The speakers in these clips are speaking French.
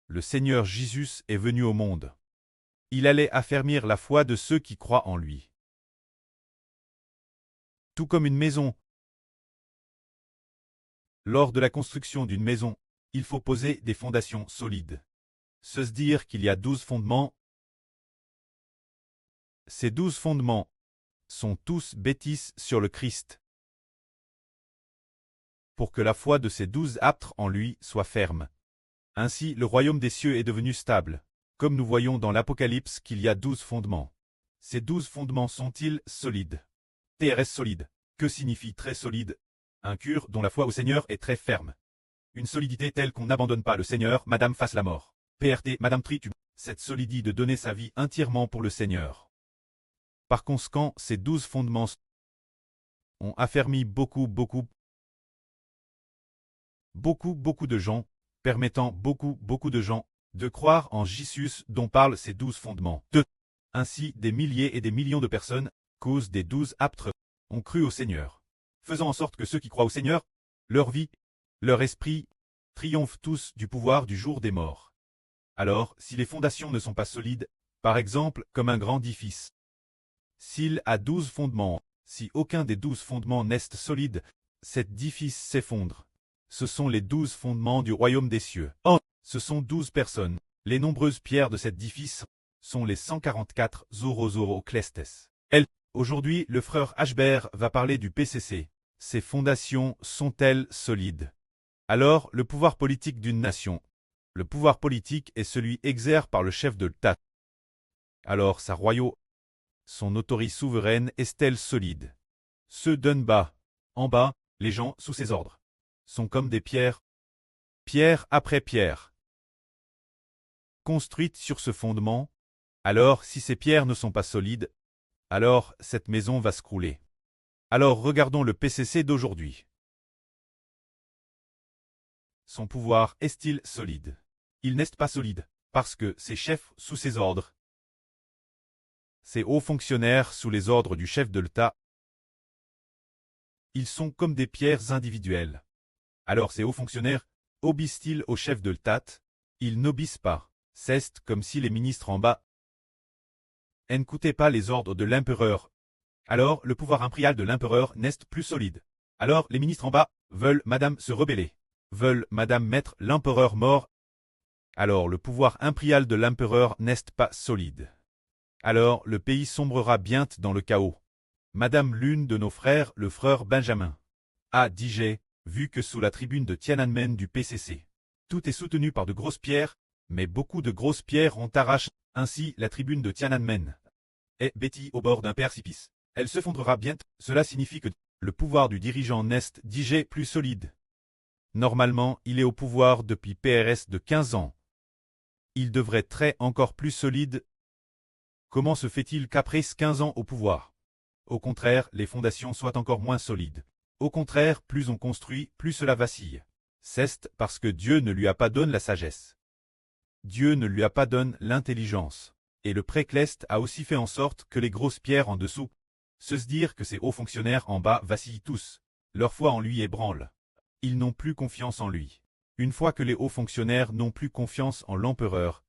le Seigneur Jésus est venu au monde. Il allait affermir la foi de ceux qui croient en lui. Tout comme une maison. Lors de la construction d'une maison, il faut poser des fondations solides. Se dire qu'il y a 12 fondements. Ces 12 fondements sont tous bâtis sur le Christ, pour que la foi de ces 12 apôtres en lui soit ferme. Ainsi, le royaume des cieux est devenu stable, comme nous voyons dans l'Apocalypse qu'il y a 12 fondements. Ces 12 fondements sont-ils solides? TRS solide. Que signifie très solide? Un cure dont la foi au Seigneur est très ferme. Une solidité telle qu'on n'abandonne pas le Seigneur, Madame face la mort. PRT, Madame Tritu. Cette solidité de donner sa vie entièrement pour le Seigneur. Par conséquent, ces 12 fondements ont affermi beaucoup de gens, permettant beaucoup de gens de croire en Jésus dont parlent ces 12 fondements. Ainsi, des milliers et des millions de personnes, cause des 12 apôtres, ont cru au Seigneur, faisant en sorte que ceux qui croient au Seigneur, leur vie, leur esprit, triomphent tous du pouvoir du jour des morts. Alors, si les fondations ne sont pas solides, par exemple, comme un grand édifice, s'il a 12 fondements, si aucun des 12 fondements n'est solide, cet édifice s'effondre. Ce sont les 12 fondements du royaume des cieux. Ce sont 12 personnes. Les nombreuses pierres de cet édifice sont les 144 Zoroclestes. Aujourd'hui, le frère Ashbert va parler du PCC. Ces fondations sont-elles solides? Alors, le pouvoir politique d'une nation. Le pouvoir politique est celui exercé par le chef de l'État. Alors, sa royauté, son autorité souveraine est-elle solide? Ceux d'en bas, en bas, les gens sous ses ordres, sont comme des pierres, pierre après pierre, construites sur ce fondement. Alors, si ces pierres ne sont pas solides, alors cette maison va s'écrouler. Alors regardons le PCC d'aujourd'hui. Son pouvoir est-il solide? Il n'est pas solide, parce que ses chefs sous ses ordres, ses hauts fonctionnaires sous les ordres du chef de l'État, ils sont comme des pierres individuelles. Alors ces hauts fonctionnaires obéissent-ils au chef de l'État? Ils n'obéissent pas. C'est comme si les ministres en bas n'écoutaient pas les ordres de l'empereur. Alors le pouvoir impérial de l'empereur n'est plus solide. Alors les ministres en bas veulent madame se rebeller, veulent madame mettre l'empereur mort. Alors le pouvoir impérial de l'empereur n'est pas solide. Alors le pays sombrera bientôt dans le chaos. Madame l'une de nos frères, le frère Benjamin, a dit vu que sous la tribune de Tiananmen du PCC, tout est soutenu par de grosses pierres, mais beaucoup de grosses pierres ont arraché. Ainsi, la tribune de Tiananmen est bâtie au bord d'un précipice. Elle se fondra bientôt. Cela signifie que le pouvoir du dirigeant n'est plus solide. Normalement, il est au pouvoir depuis PRS de 15 ans. Il devrait être encore plus solide. Comment se fait-il qu'après 15 ans au pouvoir, au contraire, les fondations soient encore moins solides? Au contraire, plus on construit, plus cela vacille. C'est parce que Dieu ne lui a pas donné la sagesse. Dieu ne lui a pas donné l'intelligence. Et le précleste a aussi fait en sorte que les grosses pierres en dessous, se dire que ces hauts fonctionnaires en bas vacillent tous. Leur foi en lui ébranle. Ils n'ont plus confiance en lui. Une fois que les hauts fonctionnaires n'ont plus confiance en l'empereur,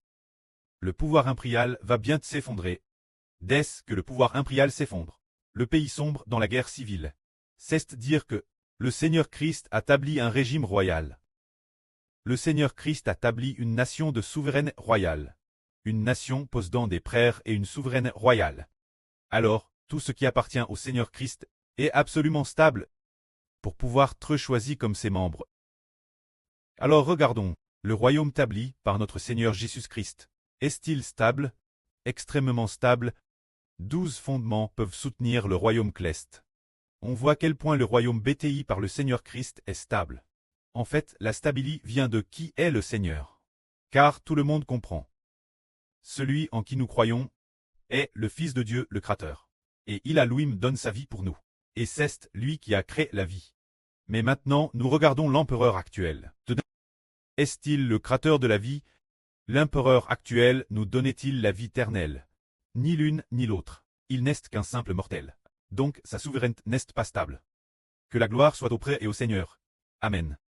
le pouvoir impérial va bientôt s'effondrer. Dès que le pouvoir impérial s'effondre, le pays sombre dans la guerre civile. C'est dire que le Seigneur Christ a établi un régime royal. Le Seigneur Christ a établi une nation de souveraine royale. Une nation possédant des frères et une souveraine royale. Alors, tout ce qui appartient au Seigneur Christ est absolument stable pour pouvoir être choisi comme ses membres. Alors regardons, le royaume établi par notre Seigneur Jésus-Christ, est-il stable? Extrêmement stable. 12 fondements peuvent soutenir le royaume céleste. On voit à quel point le royaume bâti par le Seigneur Christ est stable. En fait, la stabilité vient de qui est le Seigneur. Car tout le monde comprend. Celui en qui nous croyons est le Fils de Dieu, le Créateur. Et il a lui-même donne sa vie pour nous. Et c'est lui qui a créé la vie. Mais maintenant, nous regardons l'empereur actuel. Est-il le Créateur de la vie? L'empereur actuel nous donnait-il la vie éternelle? Ni l'une ni l'autre. Il n'est qu'un simple mortel. Donc sa souveraineté n'est pas stable. Que la gloire soit auprès et au Seigneur. Amen.